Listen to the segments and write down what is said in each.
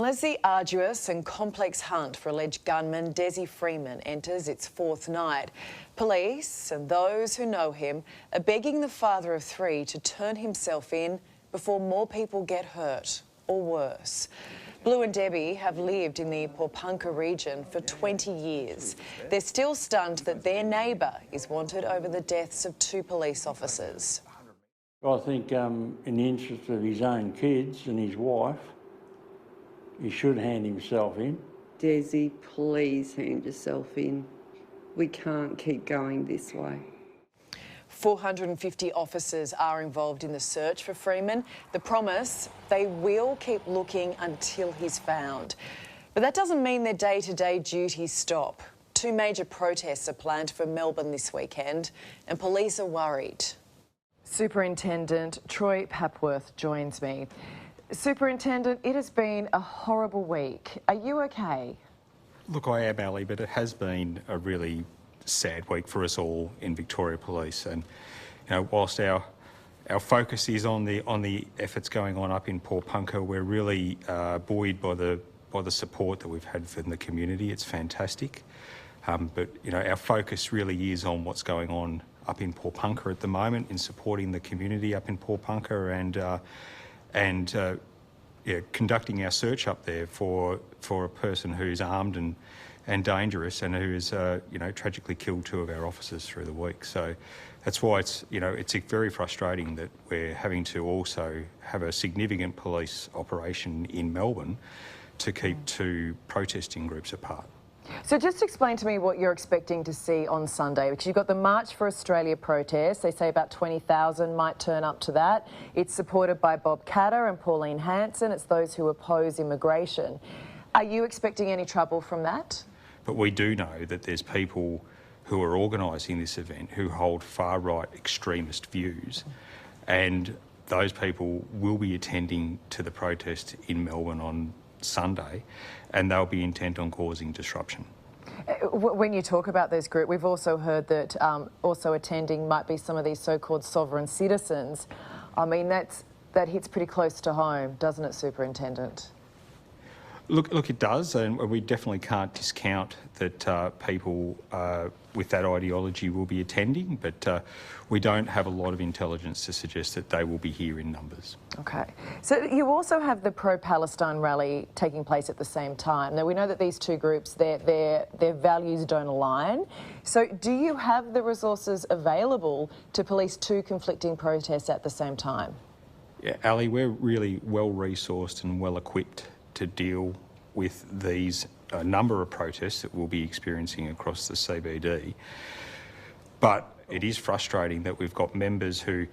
Well, as the arduous and complex hunt for alleged gunman Dezi Freeman enters its fourth night, police and those who know him are begging the father of three to turn himself in before more people get hurt or worse. Blue and Debbie have lived in the Porepunkah region for 20 years. They're still stunned that their neighbour is wanted over the deaths of two police officers. I think in the interest of his own kids and his wife, he should hand himself in. Dezi, please hand yourself in. We can't keep going this way. 450 officers are involved in the search for Freeman. The promise, they will keep looking until he's found. But that doesn't mean their day-to-day duties stop. Two major protests are planned for Melbourne this weekend, and police are worried. Superintendent Troy Papworth joins me. Superintendent, it has been a horrible week. Are you okay? Look, I am, Ali, but it has been a really sad week for us all in Victoria Police. And whilst our focus is on the efforts going on up in Porepunkah, we're really buoyed by the support that we've had from the community. It's fantastic. But our focus really is on what's going on up in Porepunkah at the moment, in supporting the community up in Porepunkah and conducting our search up there for a person who's armed and dangerous and who is tragically killed two of our officers through the week. So that's why it's very frustrating that we're having to also have a significant police operation in Melbourne to keep two protesting groups apart. So just explain to me what you're expecting to see on Sunday, because you've got the March for Australia protest. They say about 20,000 might turn up to that. It's supported by Bob Katter and Pauline Hanson. It's those who oppose immigration. Are you expecting any trouble from that? But we do know that there's people who are organising this event who hold far-right extremist views, and those people will be attending to the protest in Melbourne on Sunday, and they'll be intent on causing disruption. When you talk about this group, we've also heard that also attending might be some of these so-called sovereign citizens. I mean, that hits pretty close to home, doesn't it, Superintendent? Look, it does, and we definitely can't discount that people with that ideology will be attending, but we don't have a lot of intelligence to suggest that they will be here in numbers. Okay. So you also have the pro-Palestine rally taking place at the same time. Now, we know that these two groups, their values don't align. So do you have the resources available to police two conflicting protests at the same time? Yeah, Ali, we're really well-resourced and well-equipped to deal with these number of protests that we'll be experiencing across the CBD. But it is frustrating that we've got members who,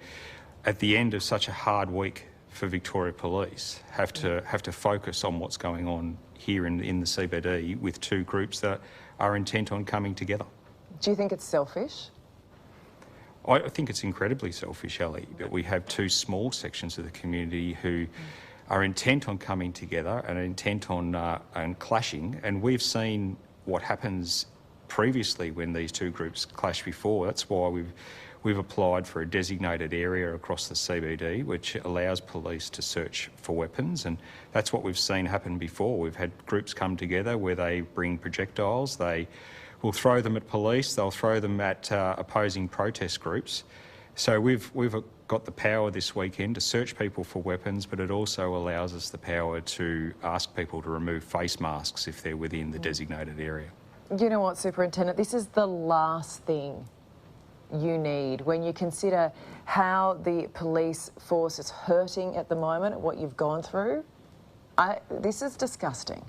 at the end of such a hard week for Victoria Police, have to focus on what's going on here in the CBD with two groups that are intent on coming together. Do you think it's selfish? I think it's incredibly selfish, Ali, that we have two small sections of the community who are intent on coming together and intent on clashing. And we've seen what happens previously when these two groups clash before. That's why we've applied for a designated area across the CBD, which allows police to search for weapons. And that's what we've seen happen before. We've had groups come together where they bring projectiles, they will throw them at police, they'll throw them at opposing protest groups. So we've got the power this weekend to search people for weapons, but it also allows us the power to ask people to remove face masks if they're within the designated area. You know what, Superintendent, this is the last thing you need when you consider how the police force is hurting at the moment, what you've gone through. This is disgusting.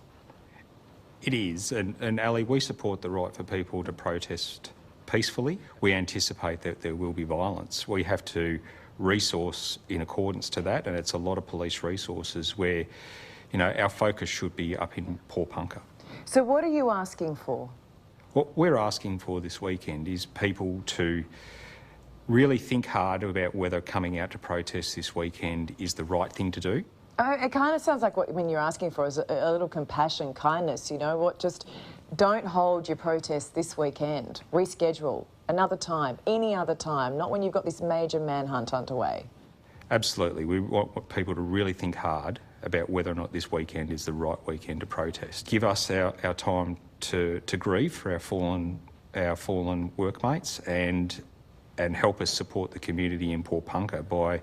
It is, and Ali, we support the right for people to protest peacefully. We anticipate that there will be violence. We have to resource in accordance to that, and it's a lot of police resources where, our focus should be up in Porepunkah. So what are you asking for? What we're asking for this weekend is people to really think hard about whether coming out to protest this weekend is the right thing to do. It kind of sounds like when you're asking for is a little compassion, kindness, just don't hold your protest this weekend. Reschedule another time, any other time, not when you've got this major manhunt underway. Absolutely. We want people to really think hard about whether or not this weekend is the right weekend to protest. Give us our time to grieve for our fallen workmates and help us support the community in Porepunkah by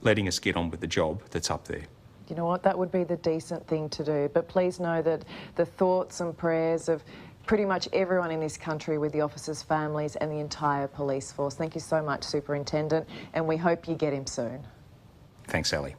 letting us get on with the job that's up there. You know what, that would be the decent thing to do. But please know that the thoughts and prayers of pretty much everyone in this country, with the officers' families and the entire police force. Thank you so much, Superintendent, and we hope you get him soon. Thanks, Sally.